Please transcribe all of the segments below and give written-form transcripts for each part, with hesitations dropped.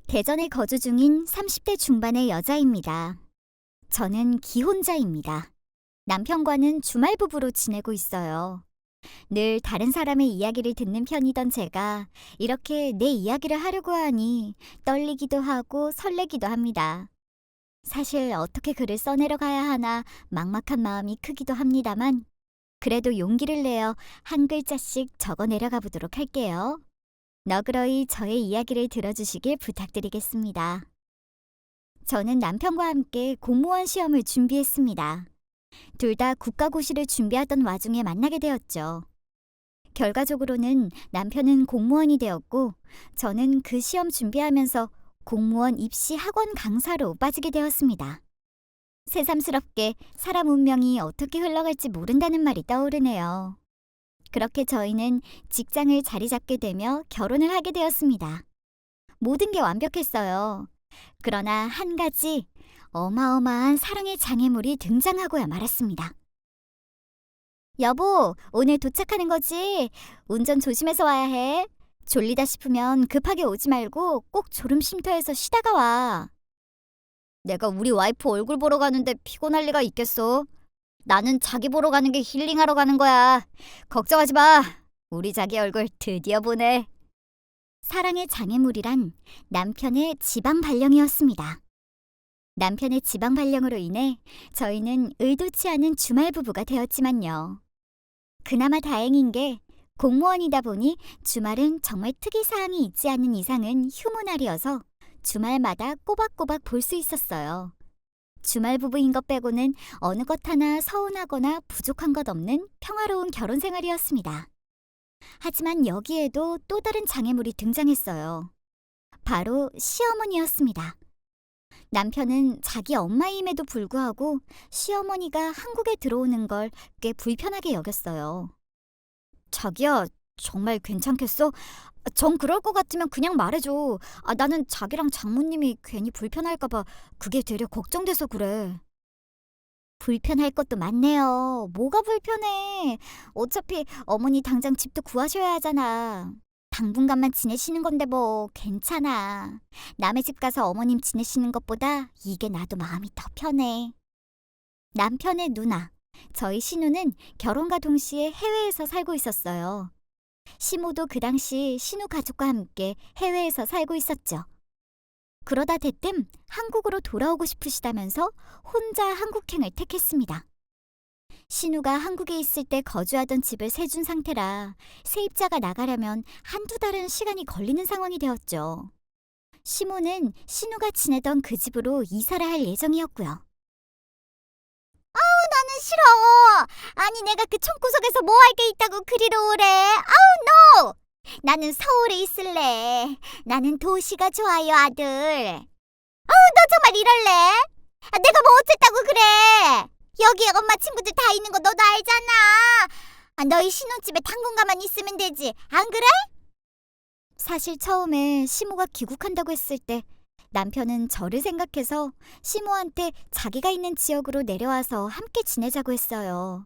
대전에 거주 중인 30대 중반의 여자입니다. 저는 기혼자입니다. 남편과는 주말 부부로 지내고 있어요. 늘 다른 사람의 이야기를 듣는 편이던 제가 이렇게 내 이야기를 하려고 하니 떨리기도 하고 설레기도 합니다. 사실 어떻게 글을 써내려가야 하나 막막한 마음이 크기도 합니다만 그래도 용기를 내어 한 글자씩 적어 내려가 보도록 할게요. 너그러이 저의 이야기를 들어주시길 부탁드리겠습니다. 저는 남편과 함께 공무원 시험을 준비했습니다. 둘 다 국가고시를 준비하던 와중에 만나게 되었죠. 결과적으로는 남편은 공무원이 되었고 저는 그 시험 준비하면서 공무원 입시 학원 강사로 빠지게 되었습니다. 새삼스럽게 사람 운명이 어떻게 흘러갈지 모른다는 말이 떠오르네요. 그렇게 저희는 직장을 자리 잡게 되며 결혼을 하게 되었습니다. 모든 게 완벽했어요. 그러나 한 가지 어마어마한 사랑의 장애물이 등장하고야 말았습니다. 여보, 오늘 도착하는 거지? 운전 조심해서 와야 해. 졸리다 싶으면 급하게 오지 말고 꼭 졸음 쉼터에서 쉬다가 와. 내가 우리 와이프 얼굴 보러 가는데 피곤할 리가 있겠어? 나는 자기 보러 가는 게 힐링하러 가는 거야. 걱정하지 마. 우리 자기 얼굴 드디어 보네. 사랑의 장애물이란 남편의 지방 발령이었습니다. 남편의 지방 발령으로 인해 저희는 의도치 않은 주말 부부가 되었지만요. 그나마 다행인 게 공무원이다 보니 주말은 정말 특이사항이 있지 않은 이상은 휴무날이어서 주말마다 꼬박꼬박 볼 수 있었어요. 주말 부부인 것 빼고는 어느 것 하나 서운하거나 부족한 것 없는 평화로운 결혼 생활이었습니다. 하지만 여기에도 또 다른 장애물이 등장했어요. 바로 시어머니였습니다. 남편은 자기 엄마임에도 불구하고 시어머니가 한국에 들어오는 걸 꽤 불편하게 여겼어요. 자기야, 정말 괜찮겠어? 정 그럴 것 같으면 그냥 말해줘. 나는 자기랑 장모님이 괜히 불편할까 봐 그게 되려 걱정돼서 그래. 불편할 것도 많네요. 뭐가 불편해? 어차피 어머니 당장 집도 구하셔야 하잖아. 당분간만 지내시는 건데 뭐 괜찮아. 남의 집 가서 어머님 지내시는 것보다 이게 나도 마음이 더 편해. 남편의 누나, 저희 신우는 결혼과 동시에 해외에서 살고 있었어요. 시모도 그 당시 신우 가족과 함께 해외에서 살고 있었죠. 그러다 대뜸 한국으로 돌아오고 싶으시다면서 혼자 한국행을 택했습니다. 신우가 한국에 있을 때 거주하던 집을 세준 상태라 세입자가 나가려면 한두 달은 시간이 걸리는 상황이 되었죠. 시모는 신우가 지내던 그 집으로 이사를 할 예정이었고요. 나는 싫어. 아니 내가 그 총구석에서 뭐 할 게 있다고 그리로 오래. 아우 노! 나는 서울에 있을래. 나는 도시가 좋아요 아들. 너 정말 이럴래? 내가 뭐 어쨌다고 그래. 여기에 엄마 친구들 다 있는 거 너도 알잖아. 너희 신혼집에 당분간만 있으면 되지. 안 그래? 사실 처음에 시모가 귀국한다고 했을 때 남편은 저를 생각해서 시모한테 자기가 있는 지역으로 내려와서 함께 지내자고 했어요.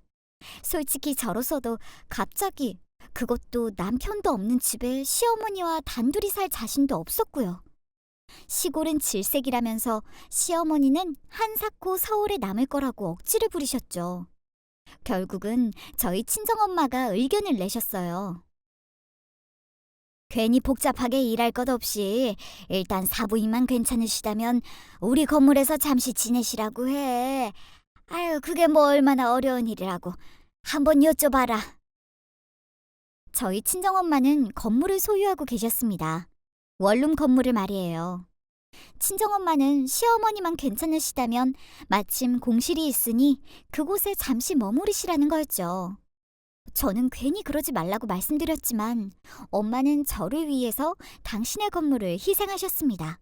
솔직히 저로서도 갑자기 그것도 남편도 없는 집에 시어머니와 단둘이 살 자신도 없었고요. 시골은 질색이라면서 시어머니는 한사코 서울에 남을 거라고 억지를 부리셨죠. 결국은 저희 친정엄마가 의견을 내셨어요. 괜히 복잡하게 일할 것 없이 일단 사부인만 괜찮으시다면 우리 건물에서 잠시 지내시라고 해. 아유, 그게 뭐 얼마나 어려운 일이라고. 한번 여쭤봐라. 저희 친정엄마는 건물을 소유하고 계셨습니다. 원룸 건물을 말이에요. 친정엄마는 시어머니만 괜찮으시다면 마침 공실이 있으니 그곳에 잠시 머무르시라는 거였죠. 저는 괜히 그러지 말라고 말씀드렸지만 엄마는 저를 위해서 당신의 건물을 희생하셨습니다.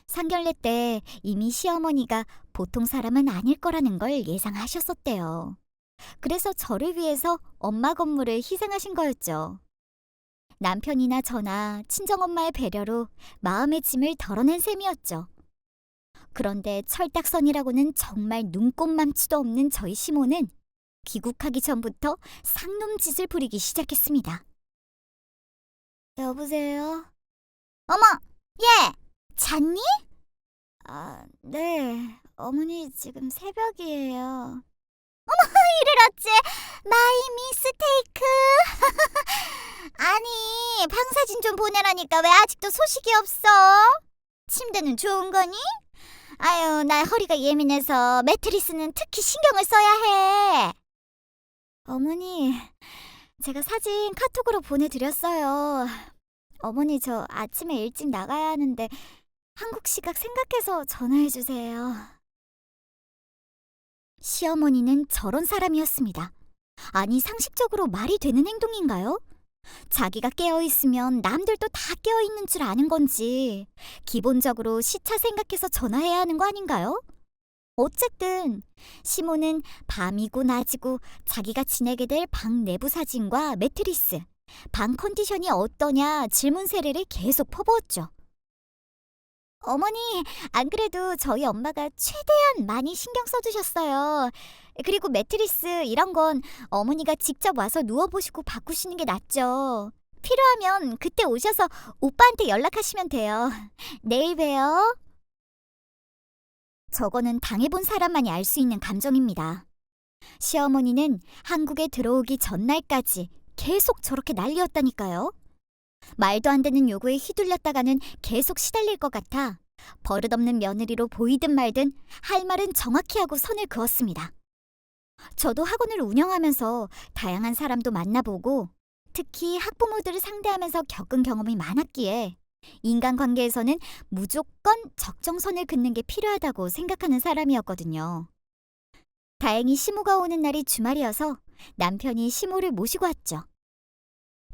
상견례 때 이미 시어머니가 보통 사람은 아닐 거라는 걸 예상하셨었대요. 그래서 저를 위해서 엄마 건물을 희생하신 거였죠. 남편이나 저나 친정엄마의 배려로 마음의 짐을 덜어낸 셈이었죠. 그런데 철딱선이라고는 정말 눈꼽만치도 없는 저희 시모는 귀국하기 전부터 상놈짓을 부리기 시작했습니다. 여보세요? 어머, 얘! 잤니? 네. 어머니 지금 새벽이에요. 이를 어째 마이 미스테이크. 아니, 방사진 좀 보내라니까 왜 아직도 소식이 없어? 침대는 좋은 거니? 아유, 나 허리가 예민해서 매트리스는 특히 신경을 써야 해. 어머니, 제가 사진 카톡으로 보내드렸어요. 어머니, 저 아침에 일찍 나가야 하는데 한국 시각 생각해서 전화해주세요. 시어머니는 저런 사람이었습니다. 아니, 상식적으로 말이 되는 행동인가요? 자기가 깨어있으면 남들도 다 깨어있는 줄 아는 건지 기본적으로 시차 생각해서 전화해야 하는 거 아닌가요? 어쨌든 시모는 밤이고 낮이고 자기가 지내게 될 방 내부 사진과 매트리스, 방 컨디션이 어떠냐 질문 세례를 계속 퍼부었죠. 어머니, 안 그래도 저희 엄마가 최대한 많이 신경 써주셨어요. 그리고 매트리스 이런 건 어머니가 직접 와서 누워보시고 바꾸시는 게 낫죠. 필요하면 그때 오셔서 오빠한테 연락하시면 돼요. 내일 봬요. 저거는 당해본 사람만이 알 수 있는 감정입니다. 시어머니는 한국에 들어오기 전날까지 계속 저렇게 난리였다니까요. 말도 안 되는 요구에 휘둘렸다가는 계속 시달릴 것 같아 버릇없는 며느리로 보이든 말든 할 말은 정확히 하고 선을 그었습니다. 저도 학원을 운영하면서 다양한 사람도 만나보고 특히 학부모들을 상대하면서 겪은 경험이 많았기에 인간관계에서는 무조건 적정선을 긋는 게 필요하다고 생각하는 사람이었거든요. 다행히 시모가 오는 날이 주말이어서 남편이 시모를 모시고 왔죠.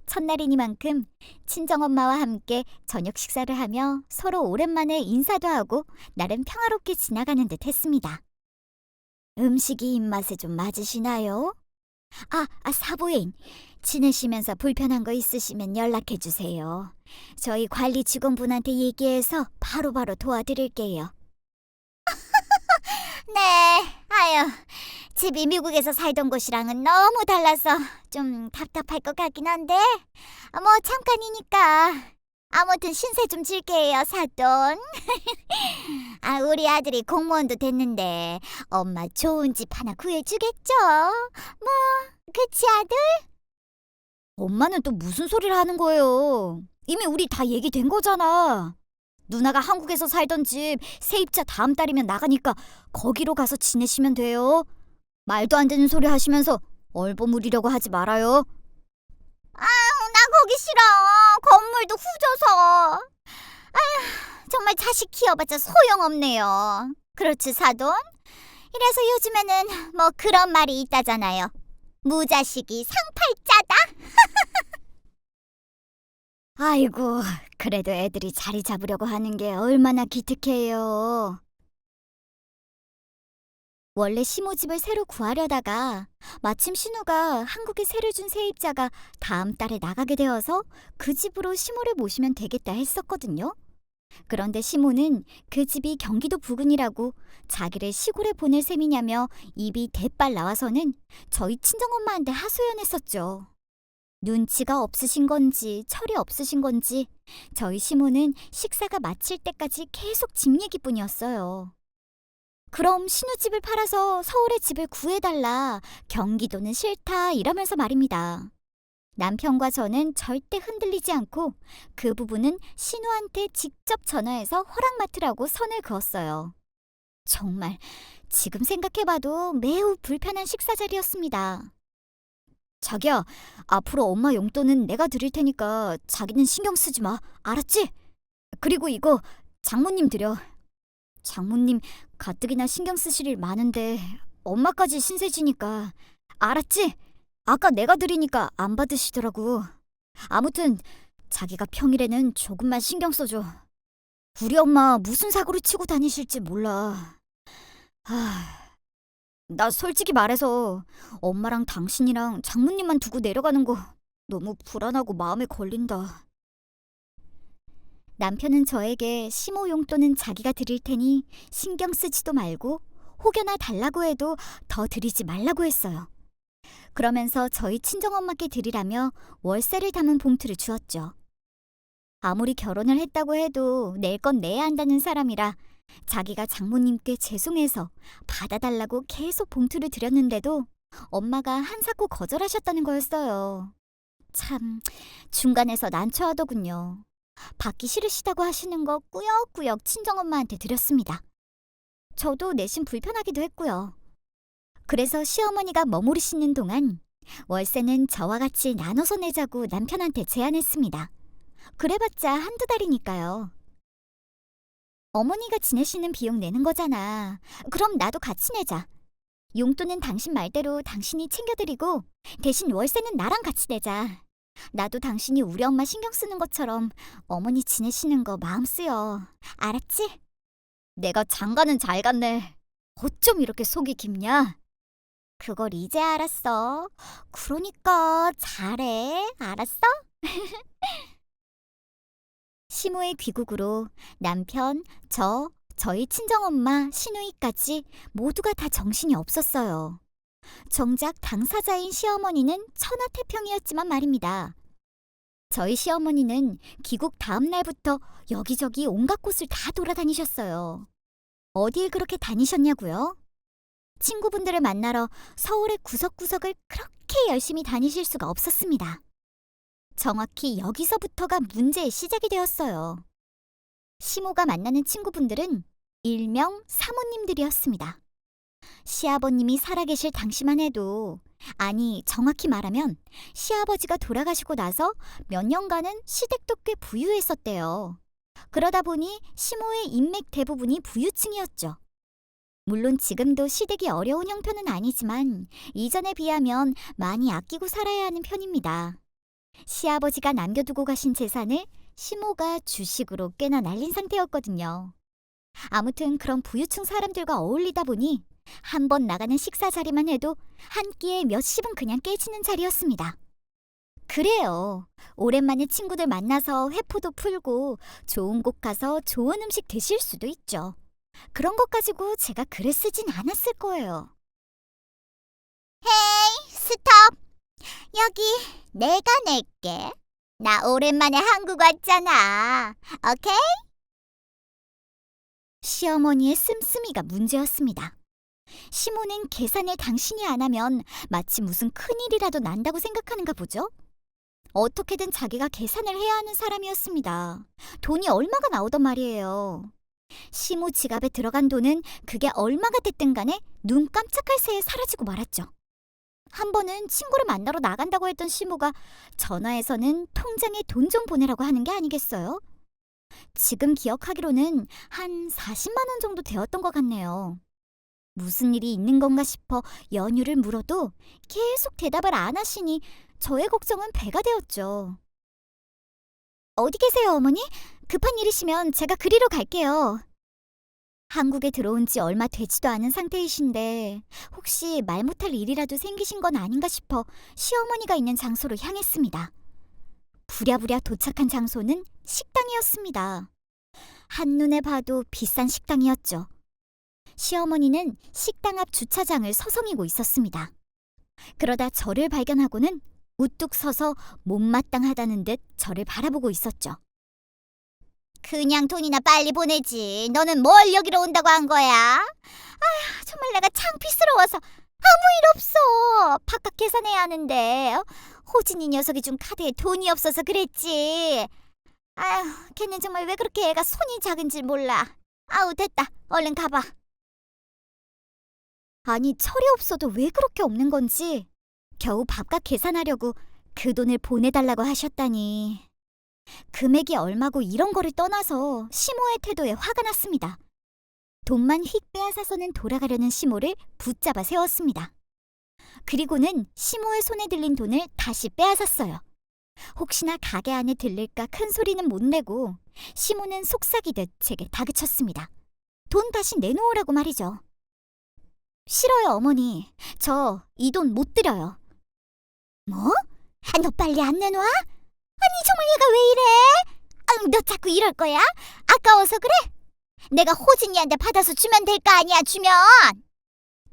첫날이니만큼 친정엄마와 함께 저녁 식사를 하며 서로 오랜만에 인사도 하고 나름 평화롭게 지나가는 듯 했습니다. 음식이 입맛에 좀 맞으시나요? 사부인, 지내시면서 불편한 거 있으시면 연락해주세요. 저희 관리 직원분한테 얘기해서 바로바로 도와드릴게요. 네, 집이 미국에서 살던 곳이랑은 너무 달라서 좀 답답할 것 같긴 한데 뭐 잠깐이니까 아무튼 신세 좀 질게요, 사돈. 우리 아들이 공무원도 됐는데 엄마 좋은 집 하나 구해주겠죠? 뭐, 그치 아들? 엄마는 또 무슨 소리를 하는 거예요? 이미 우리 다 얘기된 거잖아. 누나가 한국에서 살던 집 세입자 다음 달이면 나가니까 거기로 가서 지내시면 돼요. 말도 안 되는 소리 하시면서 얼버무리려고 하지 말아요. 나 거기 싫어. 건물도 후져서. 정말 자식 키워봤자 소용없네요. 그렇지, 사돈? 이래서 요즘에는 뭐 그런 말이 있다잖아요. 무자식이 상팔자다. 아이고, 그래도 애들이 자리 잡으려고 하는 게 얼마나 기특해요. 원래 시모 집을 새로 구하려다가 마침 신우가 한국에 새로 준 세입자가 다음 달에 나가게 되어서 그 집으로 시모를 모시면 되겠다 했었거든요. 그런데 시모는 그 집이 경기도 부근이라고 자기를 시골에 보낼 셈이냐며 입이 대빨 나와서는 저희 친정엄마한테 하소연했었죠. 눈치가 없으신 건지 철이 없으신 건지 저희 시모는 식사가 마칠 때까지 계속 집 얘기뿐이었어요. 그럼 신우집을 팔아서 서울에 집을 구해달라, 경기도는 싫다 이러면서 말입니다. 남편과 저는 절대 흔들리지 않고 그 부분은 신우한테 직접 전화해서 허락 맡으라고 선을 그었어요. 정말 지금 생각해봐도 매우 불편한 식사 자리였습니다. 자기야, 앞으로 엄마 용돈은 내가 드릴 테니까 자기는 신경 쓰지 마. 알았지? 그리고 이거 장모님 드려. 장모님 가뜩이나 신경 쓰실 일 많은데 엄마까지 신세지니까. 알았지? 아까 내가 드리니까 안 받으시더라고. 아무튼 자기가 평일에는 조금만 신경 써줘. 우리 엄마 무슨 사고를 치고 다니실지 몰라. 나 솔직히 말해서 엄마랑 당신이랑 장모님만 두고 내려가는 거 너무 불안하고 마음에 걸린다. 남편은 저에게 시모 용돈은 자기가 드릴 테니 신경 쓰지도 말고 혹여나 달라고 해도 더 드리지 말라고 했어요. 그러면서 저희 친정엄마께 드리라며 월세를 담은 봉투를 주었죠. 아무리 결혼을 했다고 해도 낼 건 내야 한다는 사람이라 자기가 장모님께 죄송해서 받아달라고 계속 봉투를 드렸는데도 엄마가 한사코 거절하셨다는 거였어요. 참, 중간에서 난처하더군요. 받기 싫으시다고 하시는 거 꾸역꾸역 친정엄마한테 드렸습니다. 저도 내심 불편하기도 했고요. 그래서 시어머니가 머무르시는 동안 월세는 저와 같이 나눠서 내자고 남편한테 제안했습니다. 그래봤자 한두 달이니까요. 어머니가 지내시는 비용 내는 거잖아. 그럼 나도 같이 내자. 용돈은 당신 말대로 당신이 챙겨드리고 대신 월세는 나랑 같이 내자. 나도 당신이 우리 엄마 신경 쓰는 것처럼 어머니 지내시는 거 마음 쓰여. 알았지? 내가 장가는 잘 갔네. 어쩜 이렇게 속이 깊냐? 그걸 이제 알았어. 그러니까 잘해. 알았어? 시모의 귀국으로 남편, 저희 친정엄마, 시누이까지 모두가 다 정신이 없었어요. 정작 당사자인 시어머니는 천하태평이었지만 말입니다. 저희 시어머니는 귀국 다음 날부터 여기저기 온갖 곳을 다 돌아다니셨어요. 어딜 그렇게 다니셨냐고요? 친구분들을 만나러 서울의 구석구석을 그렇게 열심히 다니실 수가 없었습니다. 정확히 여기서부터가 문제의 시작이 되었어요. 시모가 만나는 친구분들은 일명 사모님들이었습니다. 시아버님이 살아계실 당시만 해도, 아니 정확히 말하면 시아버지가 돌아가시고 나서 몇 년간은 시댁도 꽤 부유했었대요. 그러다 보니 시모의 인맥 대부분이 부유층이었죠. 물론 지금도 시댁이 어려운 형편은 아니지만 이전에 비하면 많이 아끼고 살아야 하는 편입니다. 시아버지가 남겨두고 가신 재산을 시모가 주식으로 꽤나 날린 상태였거든요. 아무튼 그런 부유층 사람들과 어울리다 보니 한 번 나가는 식사 자리만 해도 한 끼에 몇십은 그냥 깨지는 자리였습니다. 그래요. 오랜만에 친구들 만나서 회포도 풀고 좋은 곳 가서 좋은 음식 드실 수도 있죠. 그런 것 가지고 제가 글을 쓰진 않았을 거예요. 헤이, 스톱! 여기 내가 낼게. 나 오랜만에 한국 왔잖아. 오케이? 시어머니의 씀씀이가 문제였습니다. 시모는 계산을 당신이 안 하면 마치 무슨 큰일이라도 난다고 생각하는가 보죠? 어떻게든 자기가 계산을 해야 하는 사람이었습니다. 돈이 얼마가 나오던 말이에요. 시모 지갑에 들어간 돈은 그게 얼마가 됐든 간에 눈 깜짝할 새에 사라지고 말았죠. 한 번은 친구를 만나러 나간다고 했던 시모가 전화해서는 통장에 돈 좀 보내라고 하는 게 아니겠어요? 지금 기억하기로는 한 40만 원 정도 되었던 것 같네요. 무슨 일이 있는 건가 싶어 연유를 물어도 계속 대답을 안 하시니 저의 걱정은 배가 되었죠. 어디 계세요, 어머니? 급한 일이시면 제가 그리러 갈게요. 한국에 들어온 지 얼마 되지도 않은 상태이신데 혹시 말 못할 일이라도 생기신 건 아닌가 싶어 시어머니가 있는 장소로 향했습니다. 부랴부랴 도착한 장소는 식당이었습니다. 한눈에 봐도 비싼 식당이었죠. 시어머니는 식당 앞 주차장을 서성이고 있었습니다. 그러다 저를 발견하고는 우뚝 서서 못마땅하다는 듯 저를 바라보고 있었죠. 그냥 돈이나 빨리 보내지. 너는 뭘 여기로 온다고 한 거야? 아휴, 정말 내가 창피스러워서 아무 일 없어. 바깥 계산해야 하는데 호진이 녀석이 준 카드에 돈이 없어서 그랬지. 아휴, 걔는 정말 왜 그렇게 애가 손이 작은 줄 몰라. 아우, 됐다. 얼른 가봐. 아니, 철이 없어도 왜 그렇게 없는 건지 겨우 밥값 계산하려고 그 돈을 보내달라고 하셨다니. 금액이 얼마고 이런 거를 떠나서 시모의 태도에 화가 났습니다. 돈만 휙 빼앗아서는 돌아가려는 시모를 붙잡아 세웠습니다. 그리고는 시모의 손에 들린 돈을 다시 빼앗았어요. 혹시나 가게 안에 들릴까 큰 소리는 못 내고 시모는 속삭이듯 제게 다그쳤습니다. 돈 다시 내놓으라고 말이죠. 싫어요, 어머니. 저 이 돈 못 드려요. 뭐? 너 빨리 안 내놔? 아니, 정말 얘가 왜 이래? 너 자꾸 이럴 거야? 아까워서 그래? 내가 호진이한테 받아서 주면 될 거 아니야, 주면.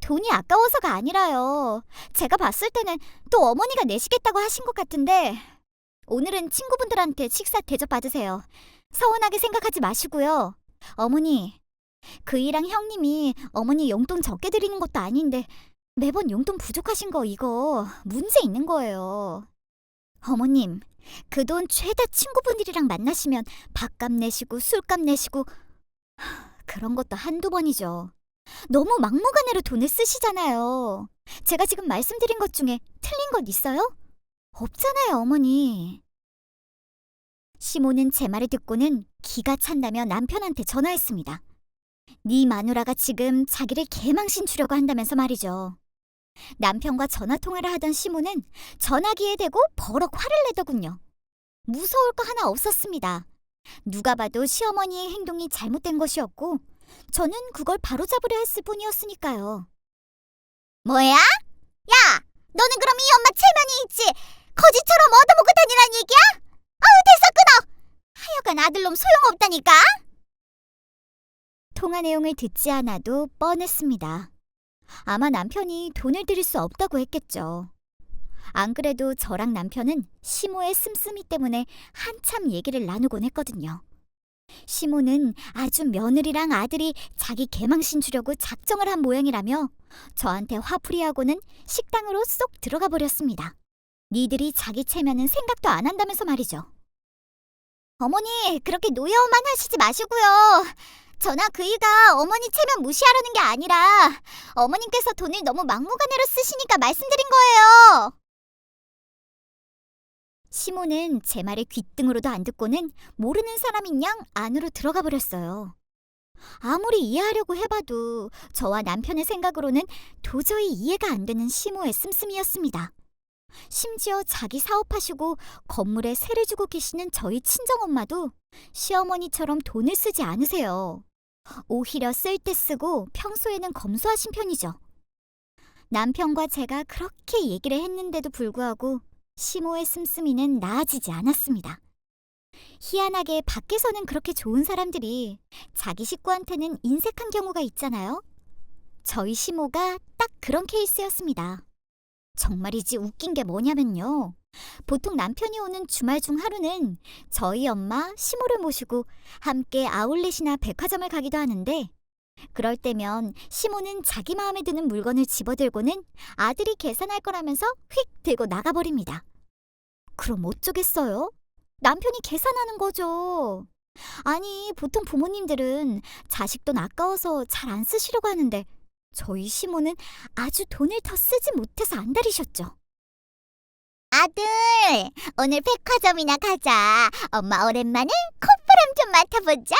돈이 아까워서가 아니라요. 제가 봤을 때는 또 어머니가 내시겠다고 하신 것 같은데 오늘은 친구분들한테 식사 대접 받으세요. 서운하게 생각하지 마시고요. 어머니, 그이랑 형님이 어머니 용돈 적게 드리는 것도 아닌데 매번 용돈 부족하신 거 이거 문제 있는 거예요. 어머님, 그 돈 죄다 친구분들이랑 만나시면 밥값 내시고 술값 내시고 그런 것도 한두 번이죠. 너무 막무가내로 돈을 쓰시잖아요. 제가 지금 말씀드린 것 중에 틀린 것 있어요? 없잖아요, 어머니. 시모는 제 말을 듣고는 기가 찬다며 남편한테 전화했습니다. 네 마누라가 지금 자기를 개망신 주려고 한다면서 말이죠. 남편과 전화통화를 하던 시모는 전화기에 대고 버럭 화를 내더군요. 무서울 거 하나 없었습니다. 누가 봐도 시어머니의 행동이 잘못된 것이었고 저는 그걸 바로잡으려 했을 뿐이었으니까요. 뭐야? 야! 너는 그럼 이 엄마 체면이 있지? 거지처럼 얻어먹고 다니란 얘기야? 됐어, 끊어! 하여간 아들놈 소용없다니까? 통화 내용을 듣지 않아도 뻔했습니다. 아마 남편이 돈을 드릴 수 없다고 했겠죠. 안 그래도 저랑 남편은 시모의 씀씀이 때문에 한참 얘기를 나누곤 했거든요. 시모는 아주 며느리랑 아들이 자기 개망신 주려고 작정을 한 모양이라며 저한테 화풀이하고는 식당으로 쏙 들어가 버렸습니다. 니들이 자기 체면은 생각도 안 한다면서 말이죠. 어머니, 그렇게 노여움만 하시지 마시고요. 저나 그이가 어머니 체면 무시하려는 게 아니라 어머님께서 돈을 너무 막무가내로 쓰시니까 말씀드린 거예요. 시모는 제 말을 귓등으로도 안 듣고는 모르는 사람인 양 안으로 들어가 버렸어요. 아무리 이해하려고 해봐도 저와 남편의 생각으로는 도저히 이해가 안 되는 시모의 씀씀이었습니다. 심지어 자기 사업하시고 건물에 세를 주고 계시는 저희 친정엄마도 시어머니처럼 돈을 쓰지 않으세요. 오히려 쓸 때 쓰고 평소에는 검소하신 편이죠. 남편과 제가 그렇게 얘기를 했는데도 불구하고 시모의 씀씀이는 나아지지 않았습니다. 희한하게 밖에서는 그렇게 좋은 사람들이 자기 식구한테는 인색한 경우가 있잖아요. 저희 시모가 딱 그런 케이스였습니다. 정말이지 웃긴 게 뭐냐면요. 보통 남편이 오는 주말 중 하루는 저희 엄마, 시모를 모시고 함께 아울렛이나 백화점을 가기도 하는데 그럴 때면 시모는 자기 마음에 드는 물건을 집어들고는 아들이 계산할 거라면서 휙 들고 나가버립니다. 그럼 어쩌겠어요? 남편이 계산하는 거죠. 아니, 보통 부모님들은 자식 돈 아까워서 잘 안 쓰시려고 하는데 저희 시모는 아주 돈을 더 쓰지 못해서 안달이셨죠. 아들, 오늘 백화점이나 가자. 엄마 오랜만에 콧바람 좀 맡아보자.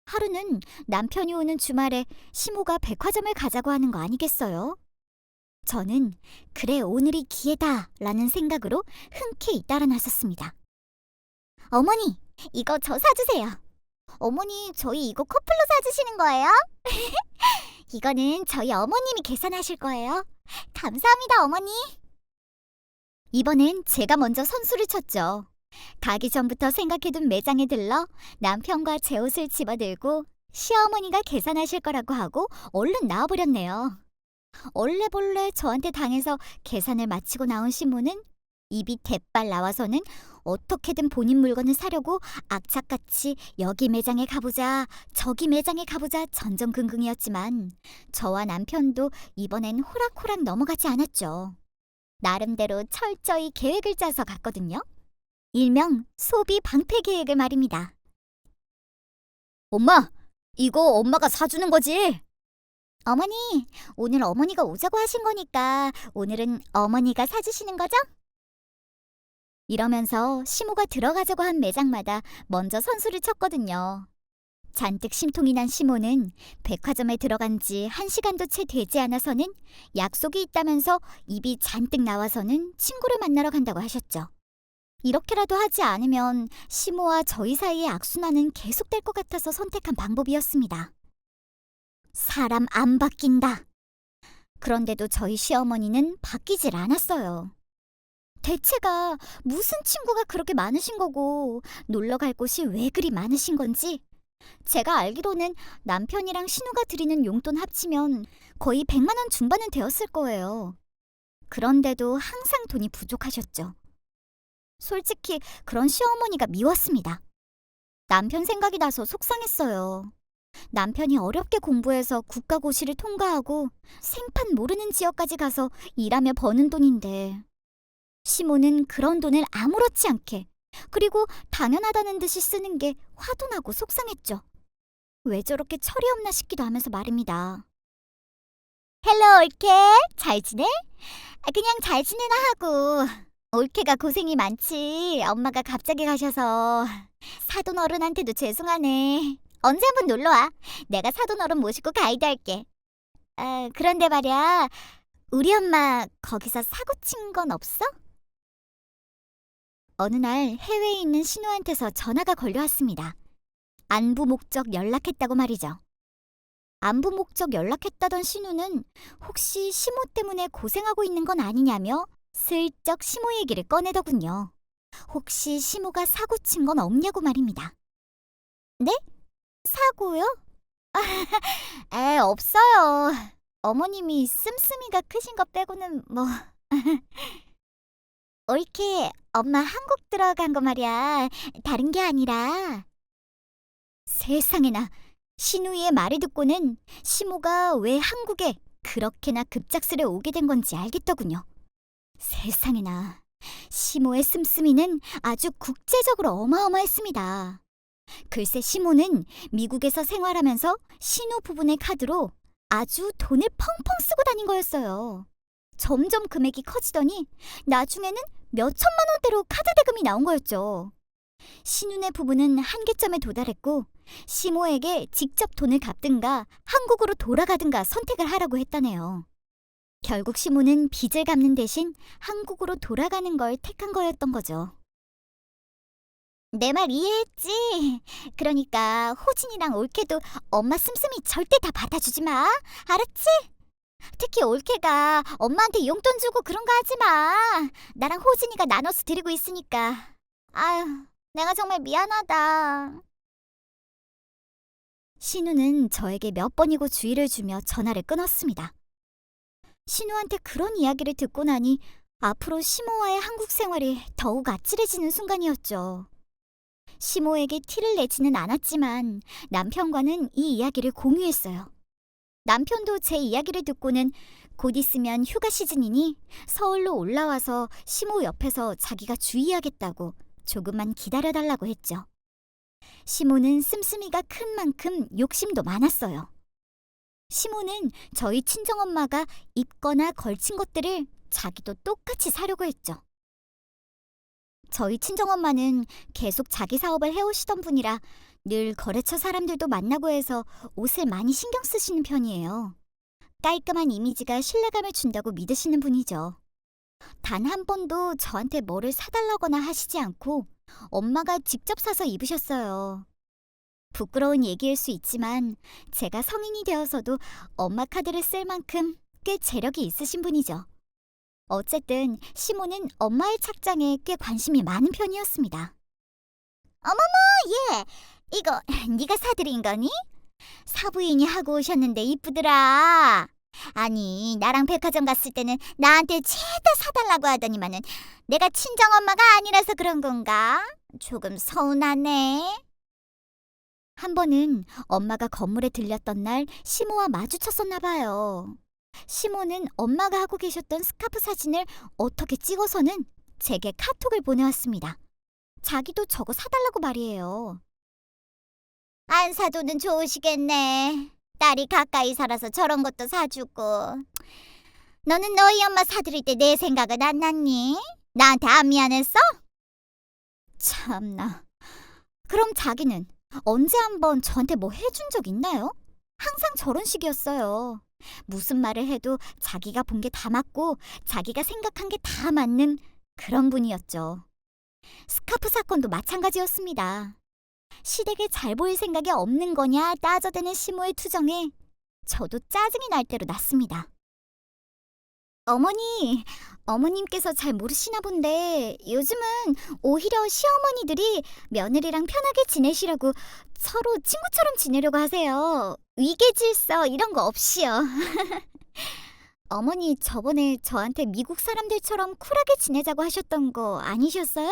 하루는 남편이 오는 주말에 시모가 백화점을 가자고 하는 거 아니겠어요? 저는 그래 오늘이 기회다 라는 생각으로 흔쾌히 따라 나섰습니다. 어머니, 이거 저 사주세요. 어머니, 저희 이거 커플로 사주시는 거예요? 이거는 저희 어머님이 계산하실 거예요. 감사합니다, 어머니. 이번엔 제가 먼저 선수를 쳤죠. 가기 전부터 생각해둔 매장에 들러 남편과 제 옷을 집어들고 시어머니가 계산하실 거라고 하고 얼른 나와버렸네요. 얼레벌레 저한테 당해서 계산을 마치고 나온 시모는 입이 대빨 나와서는 어떻게든 본인 물건을 사려고 악착같이 여기 매장에 가보자 저기 매장에 가보자 전전긍긍이었지만 저와 남편도 이번엔 호락호락 넘어가지 않았죠. 나름대로 철저히 계획을 짜서 갔거든요. 일명 소비 방패 계획을 말입니다. 엄마, 이거 엄마가 사주는 거지? 어머니, 오늘 어머니가 오자고 하신 거니까 오늘은 어머니가 사주시는 거죠? 이러면서 시모가 들어가자고 한 매장마다 먼저 선수를 쳤거든요. 잔뜩 심통이 난 시모는 백화점에 들어간 지 1시간도 채 되지 않아서는 약속이 있다면서 입이 잔뜩 나와서는 친구를 만나러 간다고 하셨죠. 이렇게라도 하지 않으면 시모와 저희 사이의 악순환은 계속될 것 같아서 선택한 방법이었습니다. 사람 안 바뀐다. 그런데도 저희 시어머니는 바뀌질 않았어요. 대체가 무슨 친구가 그렇게 많으신 거고 놀러 갈 곳이 왜 그리 많으신 건지 제가 알기로는 남편이랑 신우가 드리는 용돈 합치면 거의 100만 원 중반은 되었을 거예요. 그런데도 항상 돈이 부족하셨죠. 솔직히 그런 시어머니가 미웠습니다. 남편 생각이 나서 속상했어요. 남편이 어렵게 공부해서 국가고시를 통과하고 생판 모르는 지역까지 가서 일하며 버는 돈인데 시모는 그런 돈을 아무렇지 않게 그리고 당연하다는 듯이 쓰는 게 화도 나고 속상했죠. 왜 저렇게 철이 없나 싶기도 하면서 말입니다. 헬로 올케, 잘 지내? 그냥 잘 지내나 하고. 올케가 고생이 많지. 엄마가 갑자기 가셔서. 사돈 어른한테도 죄송하네. 언제 한번 놀러와. 내가 사돈 어른 모시고 가이드 할게. 그런데 말이야, 우리 엄마 거기서 사고 친 건 없어? 어느 날 해외에 있는 신우한테서 전화가 걸려왔습니다. 안부 목적 연락했다고 말이죠. 안부 목적 연락했다던 신우는 혹시 시모 때문에 고생하고 있는 건 아니냐며 슬쩍 시모 얘기를 꺼내더군요. 혹시 시모가 사고 친 건 없냐고 말입니다. 네? 사고요? 없어요. 어머님이 씀씀이가 크신 거 빼고는 뭐... 옳게 엄마 한국 들어간 거 말이야. 다른 게 아니라... 세상에나 신우이의 말을 듣고는 시모가 왜 한국에 그렇게나 급작스레 오게 된 건지 알겠더군요. 세상에나 시모의 씀씀이는 아주 국제적으로 어마어마했습니다. 글쎄 시모는 미국에서 생활하면서 신우 부부의 카드로 아주 돈을 펑펑 쓰고 다닌 거였어요. 점점 금액이 커지더니 나중에는 몇 천만 원대로 카드 대금이 나온 거였죠. 신우네 부부는 한계점에 도달했고 시모에게 직접 돈을 갚든가 한국으로 돌아가든가 선택을 하라고 했다네요. 결국 시모는 빚을 갚는 대신 한국으로 돌아가는 걸 택한 거였던 거죠. 내 말 이해했지? 그러니까 호진이랑 올케도 엄마 씀씀이 절대 다 받아주지 마. 알았지? 특히 올케가 엄마한테 용돈 주고 그런 거 하지 마. 나랑 호진이가 나눠서 드리고 있으니까. 아유, 내가 정말 미안하다. 신우는 저에게 몇 번이고 주의를 주며 전화를 끊었습니다. 신우한테 그런 이야기를 듣고 나니 앞으로 시모와의 한국 생활이 더욱 아찔해지는 순간이었죠. 시모에게 티를 내지는 않았지만 남편과는 이 이야기를 공유했어요. 남편도 제 이야기를 듣고는 곧 있으면 휴가 시즌이니 서울로 올라와서 시모 옆에서 자기가 주의하겠다고 조금만 기다려달라고 했죠. 시모는 씀씀이가 큰 만큼 욕심도 많았어요. 시모는 저희 친정엄마가 입거나 걸친 것들을 자기도 똑같이 사려고 했죠. 저희 친정엄마는 계속 자기 사업을 해오시던 분이라 늘 거래처 사람들도 만나고 해서 옷을 많이 신경 쓰시는 편이에요. 깔끔한 이미지가 신뢰감을 준다고 믿으시는 분이죠. 단 한 번도 저한테 뭐를 사달라거나 하시지 않고 엄마가 직접 사서 입으셨어요. 부끄러운 얘기일 수 있지만 제가 성인이 되어서도 엄마 카드를 쓸 만큼 꽤 재력이 있으신 분이죠. 어쨌든 시모는 엄마의 착장에 꽤 관심이 많은 편이었습니다. 어머머, 얘! 이거 네가 사드린 거니? 사부인이 하고 오셨는데 이쁘더라. 아니, 나랑 백화점 갔을 때는 나한테 죄다 사달라고 하더니만은 내가 친정엄마가 아니라서 그런 건가? 조금 서운하네. 한 번은 엄마가 건물에 들렸던 날 시모와 마주쳤었나 봐요. 시모는 엄마가 하고 계셨던 스카프 사진을 어떻게 찍어서는 제게 카톡을 보내왔습니다. 자기도 저거 사달라고 말이에요. 안 사도는 좋으시겠네. 딸이 가까이 살아서 저런 것도 사주고. 너는 너희 엄마 사드릴 때 내 생각은 안 났니? 나한테 안 미안했어? 참나. 그럼 자기는 언제 한번 저한테 뭐 해준 적 있나요? 항상 저런 식이었어요. 무슨 말을 해도 자기가 본 게 다 맞고 자기가 생각한 게 다 맞는 그런 분이었죠. 스카프 사건도 마찬가지였습니다. 시댁에 잘 보일 생각이 없는 거냐 따져대는 시모의 투정에 저도 짜증이 날 대로 났습니다. 어머님께서 잘 모르시나 본데 요즘은 오히려 시어머니들이 며느리랑 편하게 지내시라고 서로 친구처럼 지내려고 하세요. 위계질서 이런 거 없이요. 어머니 저번에 저한테 미국 사람들처럼 쿨하게 지내자고 하셨던 거 아니셨어요?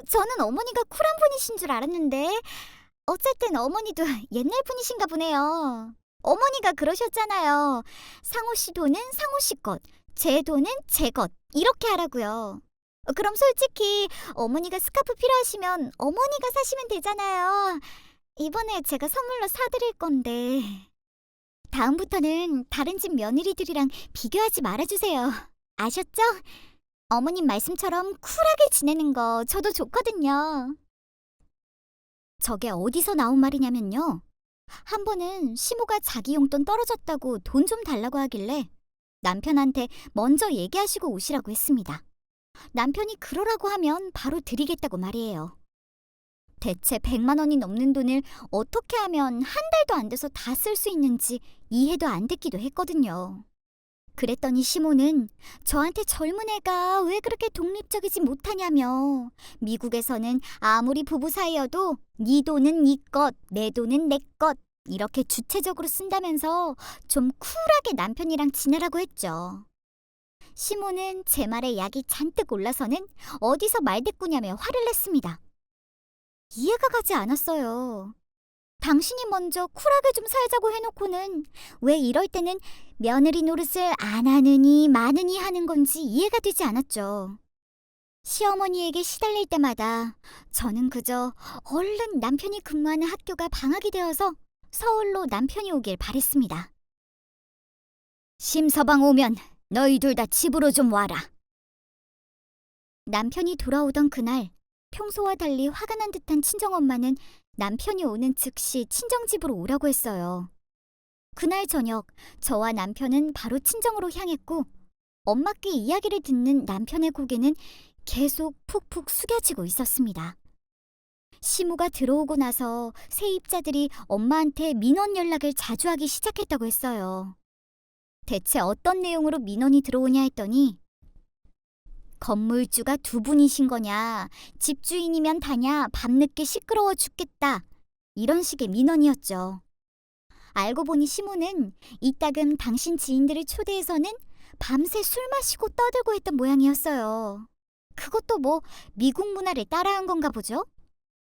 저는 어머니가 쿨한 분이신 줄 알았는데 어쨌든 어머니도 옛날 분이신가 보네요. 어머니가 그러셨잖아요. 상호 씨 돈은 상호 씨 것, 제 돈은 제 것. 이렇게 하라고요. 그럼 솔직히 어머니가 스카프 필요하시면 어머니가 사시면 되잖아요. 이번에 제가 선물로 사드릴 건데. 다음부터는 다른 집 며느리들이랑 비교하지 말아주세요. 아셨죠? 어머님 말씀처럼 쿨하게 지내는 거 저도 좋거든요. 저게 어디서 나온 말이냐면요. 한 번은 시모가 자기 용돈 떨어졌다고 돈 좀 달라고 하길래 남편한테 먼저 얘기하시고 오시라고 했습니다. 남편이 그러라고 하면 바로 드리겠다고 말이에요. 대체 100만 원이 넘는 돈을 어떻게 하면 한 달도 안 돼서 다 쓸 수 있는지 이해도 안 됐기도 했거든요. 그랬더니 시모는 저한테 젊은 애가 왜 그렇게 독립적이지 못하냐며 미국에서는 아무리 부부 사이여도 네 돈은 네 것, 내 돈은 내 것 이렇게 주체적으로 쓴다면서 좀 쿨하게 남편이랑 지내라고 했죠. 시모는 제 말에 약이 잔뜩 올라서는 어디서 말대꾸냐며 화를 냈습니다. 이해가 가지 않았어요. 당신이 먼저 쿨하게 좀 살자고 해놓고는 왜 이럴 때는 며느리 노릇을 안 하느니 마느니 하는 건지 이해가 되지 않았죠. 시어머니에게 시달릴 때마다 저는 그저 얼른 남편이 근무하는 학교가 방학이 되어서 서울로 남편이 오길 바랬습니다. 심서방 오면 너희 둘 다 집으로 좀 와라. 남편이 돌아오던 그날 평소와 달리 화가 난 듯한 친정엄마는 남편이 오는 즉시 친정집으로 오라고 했어요. 그날 저녁 저와 남편은 바로 친정으로 향했고 엄마께 이야기를 듣는 남편의 고개는 계속 푹푹 숙여지고 있었습니다. 시무가 들어오고 나서 세입자들이 엄마한테 민원 연락을 자주 하기 시작했다고 했어요. 대체 어떤 내용으로 민원이 들어오냐 했더니 건물주가 두 분이신 거냐, 집주인이면 다냐, 밤늦게 시끄러워 죽겠다. 이런 식의 민원이었죠. 알고 보니 시모는 이따금 당신 지인들을 초대해서는 밤새 술 마시고 떠들고 했던 모양이었어요. 그것도 뭐 미국 문화를 따라한 건가 보죠?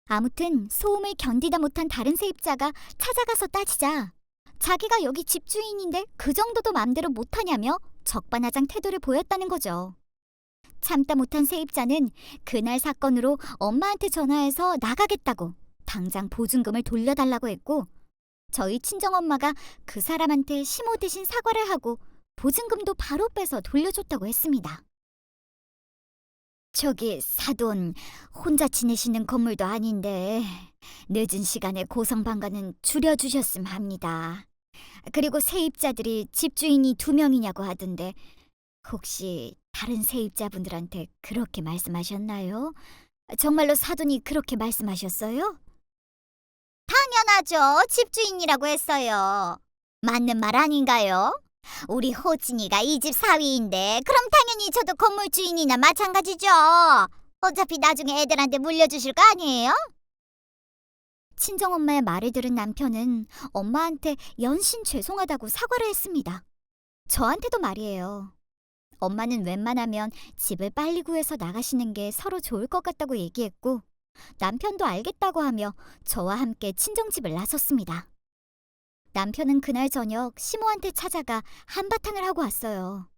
아무튼 소음을 견디다 못한 다른 세입자가 찾아가서 따지자 자기가 여기 집주인인데 그 정도도 맘대로 못하냐며 적반하장 태도를 보였다는 거죠. 참다 못한 세입자는 그날 사건으로 엄마한테 전화해서 나가겠다고 당장 보증금을 돌려달라고 했고 저희 친정엄마가 그 사람한테 시모 대신 사과를 하고 보증금도 바로 빼서 돌려줬다고 했습니다. 저기 사돈 혼자 지내시는 건물도 아닌데 늦은 시간에 고성방가는 줄여주셨음 합니다. 그리고 세입자들이 집주인이 2명이냐고 하던데 혹시 다른 세입자분들한테 그렇게 말씀하셨나요? 정말로 사돈이 그렇게 말씀하셨어요? 당연하죠. 집주인이라고 했어요. 맞는 말 아닌가요? 우리 호진이가 이 집 사위인데 그럼 당연히 저도 건물 주인이나 마찬가지죠. 어차피 나중에 애들한테 물려주실 거 아니에요? 친정엄마의 말을 들은 남편은 엄마한테 연신 죄송하다고 사과를 했습니다. 저한테도 말이에요. 엄마는 웬만하면 집을 빨리 구해서 나가시는 게 서로 좋을 것 같다고 얘기했고 남편도 알겠다고 하며 저와 함께 친정집을 나섰습니다. 남편은 그날 저녁 시모한테 찾아가 한바탕을 하고 왔어요.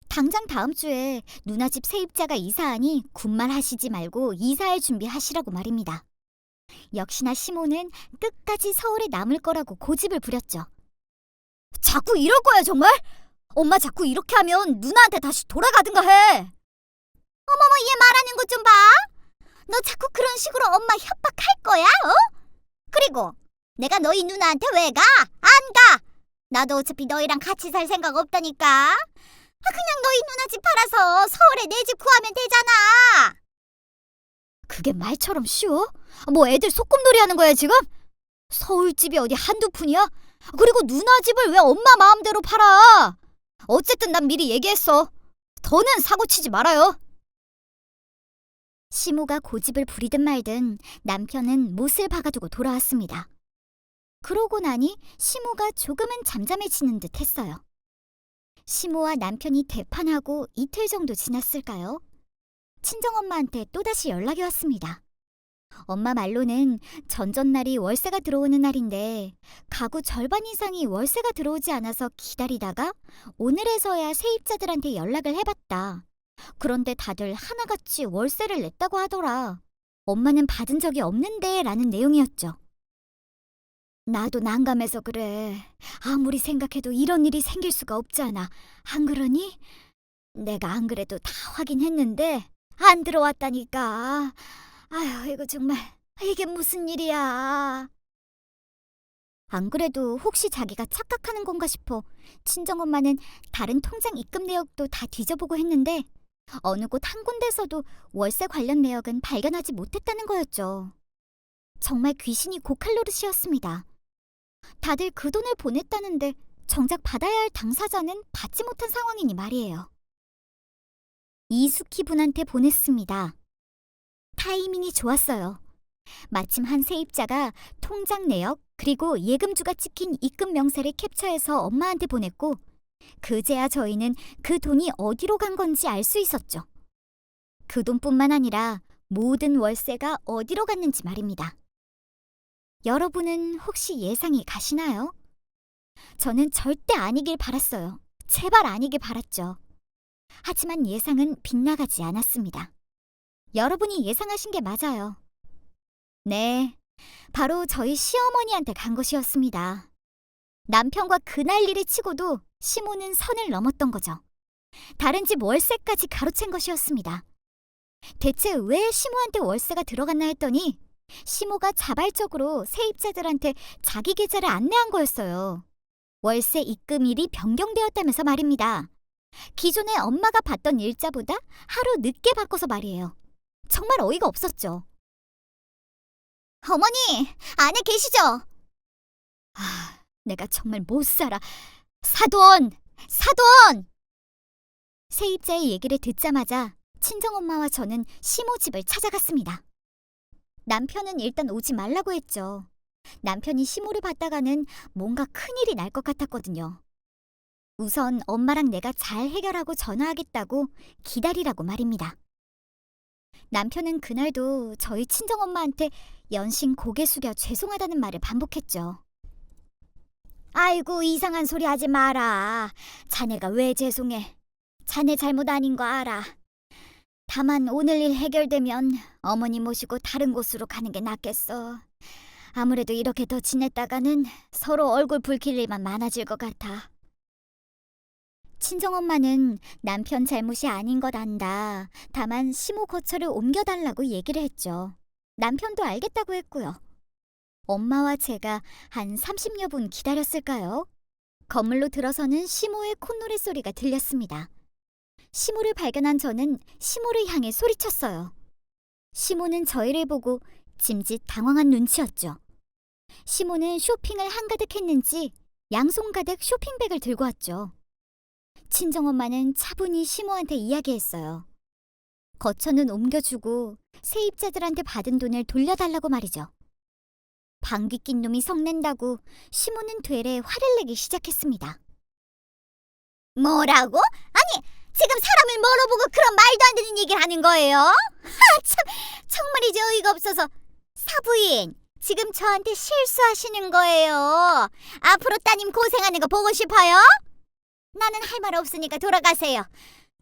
당장 다음 주에 누나 집 세입자가 이사하니 군말 하시지 말고 이사할 준비하시라고 말입니다. 역시나 시모는 끝까지 서울에 남을 거라고 고집을 부렸죠. 자꾸 이럴 거야 정말? 엄마 자꾸 이렇게 하면 누나한테 다시 돌아가든가 해. 어머머 얘 말하는 것 좀 봐. 너 자꾸 그런 식으로 엄마 협박할 거야? 그리고 내가 너희 누나한테 왜 가? 안 가. 나도 어차피 너희랑 같이 살 생각 없다니까. 그냥 너희 누나 집 팔아서 서울에 내 집 구하면 되잖아. 그게 말처럼 쉬워? 뭐 애들 소꿉놀이 하는 거야 지금? 서울집이 어디 한두 푼이야? 그리고 누나 집을 왜 엄마 마음대로 팔아? 어쨌든 난 미리 얘기했어. 더는 사고치지 말아요. 시모가 고집을 부리든 말든 남편은 못을 박아두고 돌아왔습니다. 그러고 나니 시모가 조금은 잠잠해지는 듯 했어요. 시모와 남편이 대판하고 이틀 정도 지났을까요? 친정엄마한테 또다시 연락이 왔습니다. 엄마 말로는 전전날이 월세가 들어오는 날인데 가구 절반 이상이 월세가 들어오지 않아서 기다리다가 오늘에서야 세입자들한테 연락을 해봤다. 그런데 다들 하나같이 월세를 냈다고 하더라. 엄마는 받은 적이 없는데 라는 내용이었죠. 나도 난감해서 그래. 아무리 생각해도 이런 일이 생길 수가 없잖아. 안 그러니? 내가 안 그래도 다 확인했는데 안 들어왔다니까. 아휴, 이거 정말 이게 무슨 일이야. 안 그래도 혹시 자기가 착각하는 건가 싶어 친정엄마는 다른 통장 입금 내역도 다 뒤져보고 했는데 어느 곳 한 군데서도 월세 관련 내역은 발견하지 못했다는 거였죠. 정말 귀신이 고칼 노릇이었습니다. 다들 그 돈을 보냈다는데 정작 받아야 할 당사자는 받지 못한 상황이니 말이에요. 이숙희 분한테 보냈습니다. 타이밍이 좋았어요. 마침 한 세입자가 통장 내역 그리고 예금주가 찍힌 입금 명세를 캡처해서 엄마한테 보냈고 그제야 저희는 그 돈이 어디로 간 건지 알 수 있었죠. 그 돈뿐만 아니라 모든 월세가 어디로 갔는지 말입니다. 여러분은 혹시 예상이 가시나요? 저는 절대 아니길 바랐어요. 제발 아니길 바랐죠. 하지만 예상은 빗나가지 않았습니다. 여러분이 예상하신 게 맞아요. 네, 바로 저희 시어머니한테 간 것이었습니다. 남편과 그 난리를 치고도 시모는 선을 넘었던 거죠. 다른 집 월세까지 가로챈 것이었습니다. 대체 왜 시모한테 월세가 들어갔나 했더니 시모가 자발적으로 세입자들한테 자기 계좌를 안내한 거였어요. 월세 입금일이 변경되었다면서 말입니다. 기존에 엄마가 받던 일자보다 하루 늦게 바꿔서 말이에요. 정말 어이가 없었죠. 어머니, 안에 계시죠? 내가 정말 못 살아. 사돈! 사돈! 세입자의 얘기를 듣자마자 친정엄마와 저는 시모 집을 찾아갔습니다. 남편은 일단 오지 말라고 했죠. 남편이 시모를 받다가는 뭔가 큰일이 날 것 같았거든요. 우선 엄마랑 내가 잘 해결하고 전화하겠다고 기다리라고 말입니다. 남편은 그날도 저희 친정엄마한테 연신 고개 숙여 죄송하다는 말을 반복했죠. 아이고, 이상한 소리 하지 마라. 자네가 왜 죄송해. 자네 잘못 아닌 거 알아. 다만 오늘 일 해결되면 어머니 모시고 다른 곳으로 가는 게 낫겠어. 아무래도 이렇게 더 지냈다가는 서로 얼굴 붉힐 일만 많아질 것 같아. 친정엄마는 남편 잘못이 아닌 것 안다. 다만 시모 거처를 옮겨달라고 얘기를 했죠. 남편도 알겠다고 했고요. 엄마와 제가 한 30여 분 기다렸을까요? 건물로 들어서는 시모의 콧노래 소리가 들렸습니다. 시모를 발견한 저는 시모를 향해 소리쳤어요. 시모는 저희를 보고 짐짓 당황한 눈치였죠. 시모는 쇼핑을 한가득 했는지 양손 가득 쇼핑백을 들고 왔죠. 친정엄마는 차분히 시모한테 이야기했어요. 거처는 옮겨주고 세입자들한테 받은 돈을 돌려달라고 말이죠. 방귀 낀 놈이 성낸다고 시모는 되레 화를 내기 시작했습니다. 뭐라고? 아니, 지금 사람을 뭐로 보고 그런 말도 안 되는 얘기를 하는 거예요? 정말이지 어이가 없어서. 사부인, 지금 저한테 실수하시는 거예요. 앞으로 따님 고생하는 거 보고 싶어요? 나는 할 말 없으니까 돌아가세요.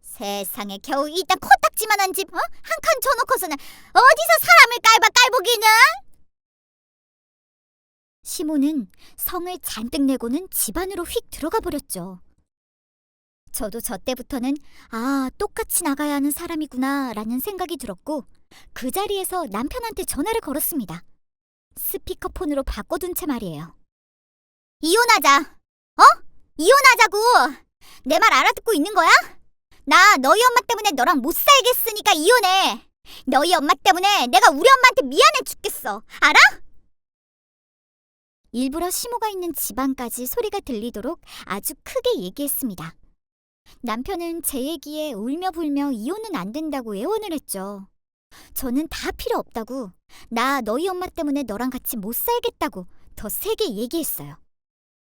세상에 겨우 이딴 코딱지만한 집 한 칸 쳐놓고서는 어디서 사람을 깔보기는? 시모는 성을 잔뜩 내고는 집 안으로 휙 들어가 버렸죠. 저도 저 때부터는 똑같이 나가야 하는 사람이구나 라는 생각이 들었고 그 자리에서 남편한테 전화를 걸었습니다. 스피커폰으로 바꿔둔 채 말이에요. 이혼하자. 이혼하자고. 내 말 알아듣고 있는 거야? 나 너희 엄마 때문에 너랑 못 살겠으니까 이혼해. 너희 엄마 때문에 내가 우리 엄마한테 미안해 죽겠어. 알아? 일부러 시모가 있는 집안까지 소리가 들리도록 아주 크게 얘기했습니다. 남편은 제 얘기에 울며 불며 이혼은 안 된다고 애원을 했죠. 저는 다 필요 없다고, 나 너희 엄마 때문에 너랑 같이 못 살겠다고 더 세게 얘기했어요.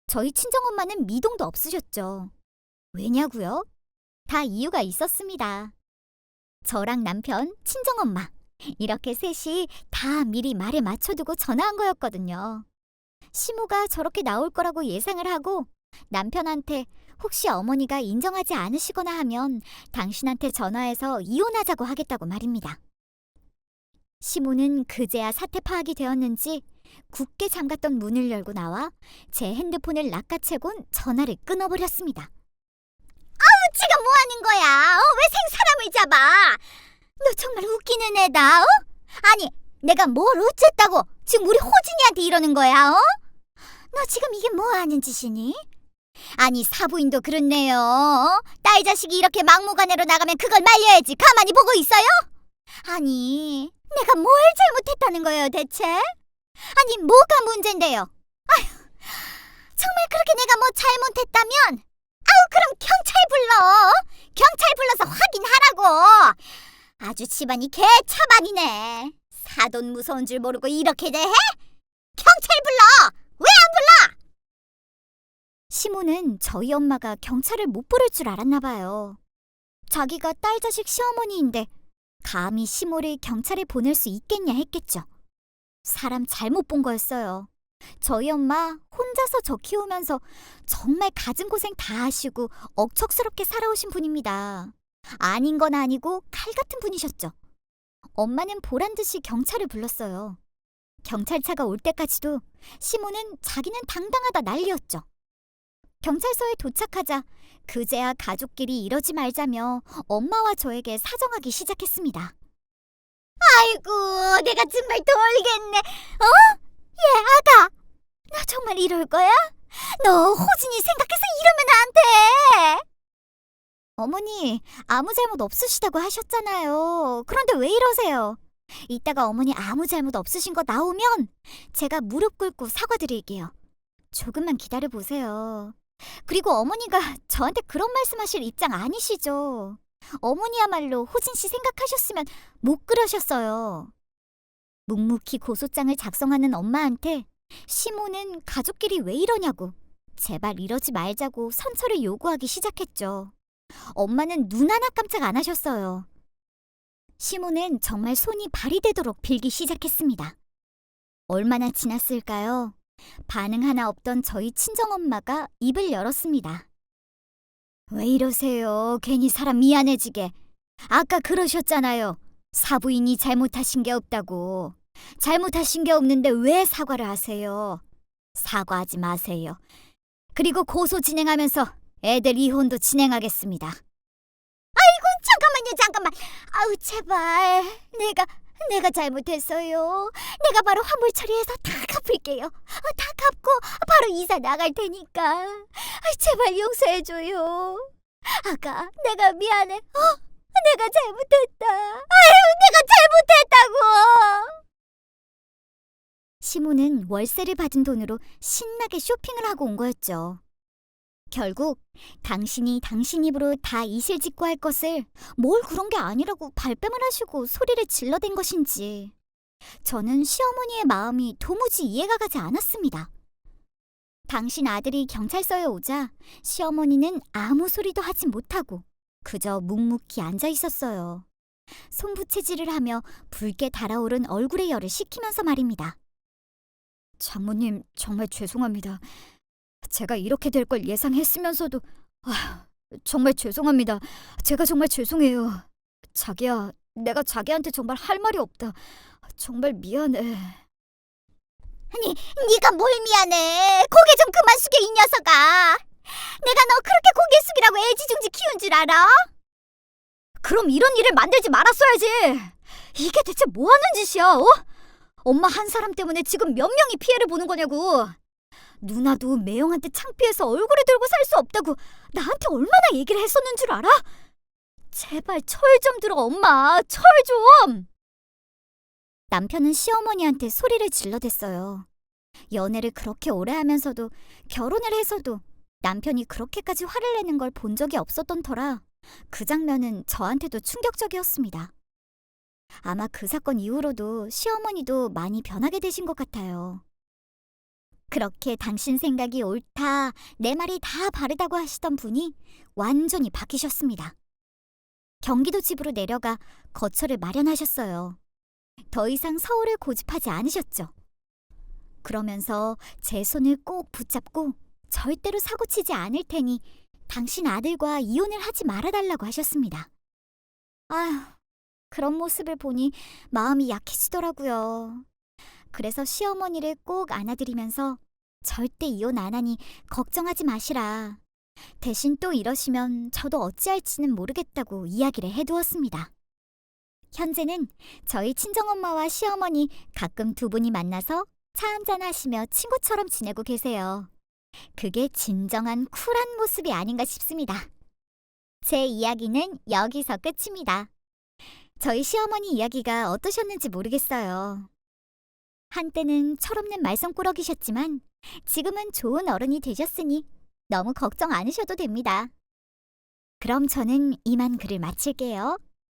저희 친정엄마는 미동도 없으셨죠. 왜냐고요? 다 이유가 있었습니다. 저랑 남편, 친정엄마 이렇게 셋이 다 미리 말에 맞춰두고 전화한 거였거든요. 시모가 저렇게 나올 거라고 예상을 하고 남편한테 혹시 어머니가 인정하지 않으시거나 하면 당신한테 전화해서 이혼하자고 하겠다고 말입니다. 시모는 그제야 사태 파악이 되었는지 굳게 잠갔던 문을 열고 나와 제 핸드폰을 낚아채곤 전화를 끊어버렸습니다. 지금 뭐 하는 거야? 왜 생사람을 잡아? 너 정말 웃기는 애다. 아니, 내가 뭘 어쨌다고 지금 우리 호진이한테 이러는 거야? 너 지금 이게 뭐 하는 짓이니? 아니, 사부인도 그렇네요. 딸 자식이 이렇게 막무가내로 나가면 그걸 말려야지. 가만히 보고 있어요? 아니, 내가 뭘 잘못했다는 거예요, 대체? 아니, 뭐가 문제인데요? 아휴, 정말 그렇게 내가 뭐 잘못했다면 그럼 경찰 불러. 경찰 불러서 확인하라고. 아주 집안이 개차반이네. 사돈 무서운 줄 모르고 이렇게 대해? 경찰 불러. 왜 안 불러? 시모는 저희 엄마가 경찰을 못 부를 줄 알았나 봐요. 자기가 딸 자식 시어머니인데 감히 시모를 경찰에 보낼 수 있겠냐 했겠죠. 사람 잘못 본 거였어요. 저희 엄마 혼자서 저 키우면서 정말 갖은 고생 다 하시고 억척스럽게 살아오신 분입니다. 아닌 건 아니고 칼 같은 분이셨죠. 엄마는 보란 듯이 경찰을 불렀어요. 경찰차가 올 때까지도 시모는 자기는 당당하다 난리였죠. 경찰서에 도착하자 그제야 가족끼리 이러지 말자며 엄마와 저에게 사정하기 시작했습니다. 아이고, 내가 정말 돌겠네. 얘 아가, 너 정말 이럴 거야? 너 호진이 생각해서 이러면 안 돼. 어머니, 아무 잘못 없으시다고 하셨잖아요. 그런데 왜 이러세요? 이따가 어머니 아무 잘못 없으신 거 나오면 제가 무릎 꿇고 사과드릴게요. 조금만 기다려보세요. 그리고 어머니가 저한테 그런 말씀하실 입장 아니시죠? 어머니야말로 호진 씨 생각하셨으면 못 그러셨어요. 묵묵히 고소장을 작성하는 엄마한테 시모는 가족끼리 왜 이러냐고 제발 이러지 말자고 선처를 요구하기 시작했죠. 엄마는 눈 하나 깜짝 안 하셨어요. 시모는 정말 손이 발이 되도록 빌기 시작했습니다. 얼마나 지났을까요? 반응 하나 없던 저희 친정엄마가 입을 열었습니다. 왜 이러세요? 괜히 사람 미안해지게. 아까 그러셨잖아요. 사부인이 잘못하신 게 없다고. 잘못하신 게 없는데 왜 사과를 하세요? 사과하지 마세요. 그리고 고소 진행하면서 애들 이혼도 진행하겠습니다. 아이고, 잠깐만. 아우, 제발. 내가 잘못했어요. 내가 바로 환불 처리해서 다 갚을게요. 다 갚고 바로 이사 나갈 테니까. 제발 용서해줘요. 아가, 내가 미안해. 내가 잘못했다. 내가 잘못했다고. 시모는 월세를 받은 돈으로 신나게 쇼핑을 하고 온 거였죠. 결국 당신이 당신 입으로 다 이실직고 할 것을 뭘 그런 게 아니라고 발뺌을 하시고 소리를 질러댄 것인지 저는 시어머니의 마음이 도무지 이해가 가지 않았습니다. 당신 아들이 경찰서에 오자 시어머니는 아무 소리도 하지 못하고 그저 묵묵히 앉아 있었어요. 손부채질을 하며 붉게 달아오른 얼굴의 열을 식히면서 말입니다. 장모님, 정말 죄송합니다. 제가 이렇게 될 걸 예상했으면서도 정말 죄송합니다. 제가 정말 죄송해요. 자기야, 내가 자기한테 정말 할 말이 없다. 정말 미안해. 아니, 네가 뭘 미안해. 고개 좀 그만 숙여, 이 녀석아. 내가 너 그렇게 고개 숙이라고 애지중지 키운 줄 알아? 그럼 이런 일을 만들지 말았어야지. 이게 대체 뭐 하는 짓이야, 엄마 한 사람 때문에 지금 몇 명이 피해를 보는 거냐고. 누나도 매형한테 창피해서 얼굴을 들고 살 수 없다고 나한테 얼마나 얘기를 했었는 줄 알아? 제발 철 좀 들어, 엄마. 철 좀. 남편은 시어머니한테 소리를 질러댔어요. 연애를 그렇게 오래 하면서도 결혼을 해서도 남편이 그렇게까지 화를 내는 걸 본 적이 없었던 터라 그 장면은 저한테도 충격적이었습니다. 아마 그 사건 이후로도 시어머니도 많이 변하게 되신 것 같아요. 그렇게 당신 생각이 옳다, 내 말이 다 바르다고 하시던 분이 완전히 바뀌셨습니다. 경기도 집으로 내려가 거처를 마련하셨어요. 더 이상 서울을 고집하지 않으셨죠. 그러면서 제 손을 꼭 붙잡고 절대로 사고치지 않을 테니 당신 아들과 이혼을 하지 말아달라고 하셨습니다. 아휴, 그런 모습을 보니 마음이 약해지더라고요. 그래서 시어머니를 꼭 안아드리면서 절대 이혼 안 하니 걱정하지 마시라. 대신 또 이러시면 저도 어찌할지는 모르겠다고 이야기를 해두었습니다. 현재는 저희 친정엄마와 시어머니 가끔 두 분이 만나서 차 한잔 하시며 친구처럼 지내고 계세요. 그게 진정한 쿨한 모습이 아닌가 싶습니다. 제 이야기는 여기서 끝입니다. 저희 시어머니 이야기가 어떠셨는지 모르겠어요. 한때는 철없는 말썽꾸러기셨지만 지금은 좋은 어른이 되셨으니 너무 걱정 않으셔도 됩니다. 그럼 저는 이만 글을 마칠게요.